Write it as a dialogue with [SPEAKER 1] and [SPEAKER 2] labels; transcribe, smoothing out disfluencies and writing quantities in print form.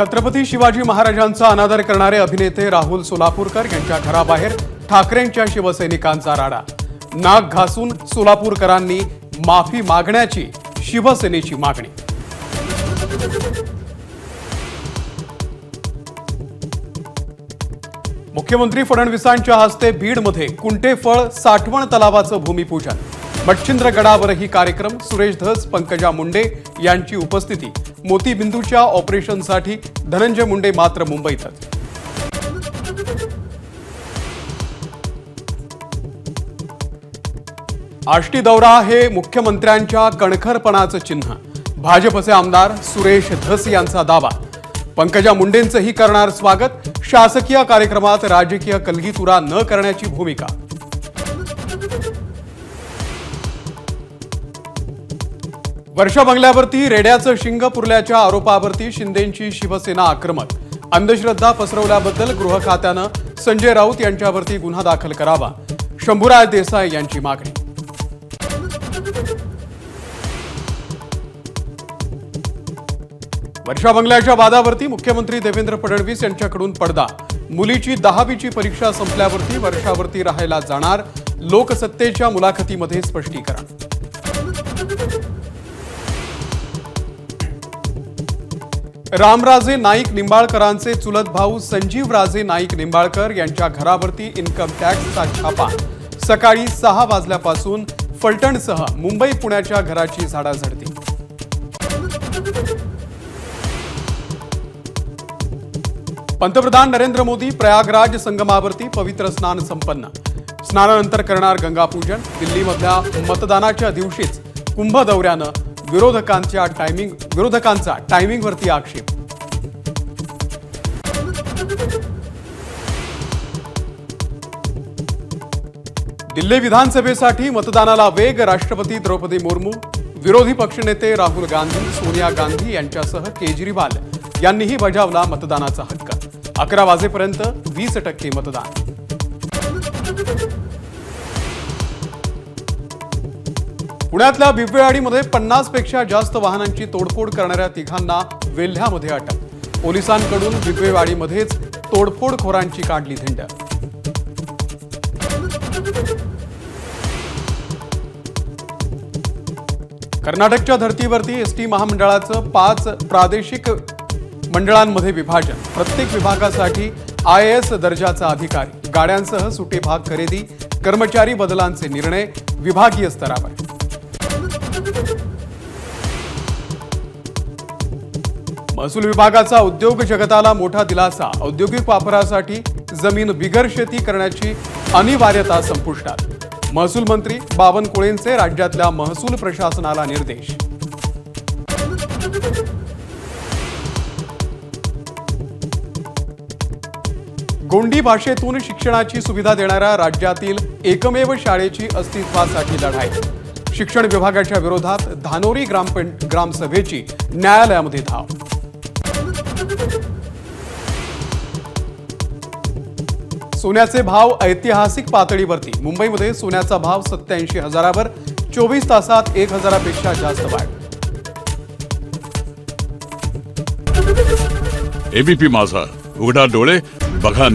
[SPEAKER 1] छत्रपती शिवाजी महाराजांचा अनादर करणारे अभिनेते राहुल सोलापूरकर यांच्या घराबाहेर ठाकरेंच्या शिवसैनिकांचा राडा। नाक घासून सोलापूरकरांनी माफी मागण्याची शिवसेनेची मागणी। मुख्यमंत्री फडणवीसांच्या हस्ते बीडमध्ये कुंटेफळ साठवण तलावाचं भूमिपूजन। मच्छिंद्रगडावरही कार्यक्रम। सुरेश धस, पंकजा मुंडे यांची उपस्थिती। मोतीबिंदूच्या ऑपरेशनसाठी धनंजय मुंडे मात्र मुंबईतच। आष्टी दौरा हे मुख्यमंत्र्यांच्या कणखरपणाचं चिन्ह। भाजपचे आमदार सुरेश धस यांचा दावा। पंकजा मुंडेंचंही करणार स्वागत। शासकीय कार्यक्रमात राजकीय कलगीतुरा न करण्याची भूमिका। वर्षा बंगल्यावरती रेड्याचं शिंग पुरल्याच्या आरोपावरती शिंदेंची शिवसेना आक्रमक। अंधश्रद्धा पसरवल्याबद्दल गृह खात्यानं संजय राऊत यांच्यावरती गुन्हा दाखल करावा। शंभूराज देसाई यांची मागणी। वर्षा बंगल्याच्या वादावरती मुख्यमंत्री देवेंद्र फडणवीस यांच्याकडून पडदा। मुलीची 10वीची परीक्षा संपल्यावरती वर्षावरती राहायला जाणार। लोकसत्तेच्या मुलाखतीमध्ये स्पष्टीकरण। रामराजे नाईक निंबाळकरांचे चुलत भाऊ संजीवराजे नाईक निंबाळकर यांच्या घरावरती इन्कम टॅक्सचा छापा। सकाळी 6 वाजल्यापासून फलटणसह मुंबई पुण्याच्या घराची झाडाझडती। पंतप्रधान नरेंद्र मोदी प्रयागराज संगमावरती पवित्र स्नान संपन्न। स्नानानंतर करणार गंगापूजन। दिल्लीमधल्या मतदानाच्या दिवशीच कुंभ दौऱ्यानं विरोधकांचा टायमिंगवरती आक्षेप। दिल्ली विधानसभेसाठी मतदानाला वेग। राष्ट्रपती द्रौपदी मुर्मू, विरोधी पक्षनेते राहुल गांधी, सोनिया गांधी यांच्यासह केजरीवाल यांनीही बजावला मतदानाचा हक्क। 11 वाजेपर्यंत 20% मतदान। पुण्यातल्या बिबवेवाडीमध्ये 50 पेक्षा जास्त वाहनांची तोडफोड करणाऱ्या तिघांना वेल्ह्यामध्ये अटक। पोलिसांकडून बिबवेवाडीमध्येच तोडफोडखोरांची काढली धिंड। कर्नाटकच्या धर्तीवरती एसटी महामंडळाचं 5 प्रादेशिक मंडळांमध्ये विभाजन। प्रत्येक विभागासाठी IAS दर्जाचा अधिकारी। गाड्यांसह सुटे भाग खरेदी। कर्मचारी बदलांचे निर्णय विभागीय स्तरावर। महसूल विभागाचा उद्योग जगताला मोठा दिलासा। औद्योगिक वापरासाठी जमीन बिगर शेती करण्याची अनिवार्यता संपुष्टात। महसूल मंत्री बावनकुळेंचे राज्यातल्या महसूल प्रशासनाला निर्देश। गोंडी भाषेतून शिक्षणाची सुविधा देणाऱ्या राज्यातील एकमेव शाळेची अस्तित्वासाठी लढाई। शिक्षण विभागाच्या विरोधात धानोरी ग्रामसभेची न्यायालयामध्ये धाव। सोन्याचे भाव ऐतिहासिक पातळीवरती। मुंबईमध्ये सोन्याचा भाव 87,000वर। 24 तासात 1,000पेक्षा जास्त वाढ।
[SPEAKER 2] एबीपी माझा, उघडा डोळे बघा।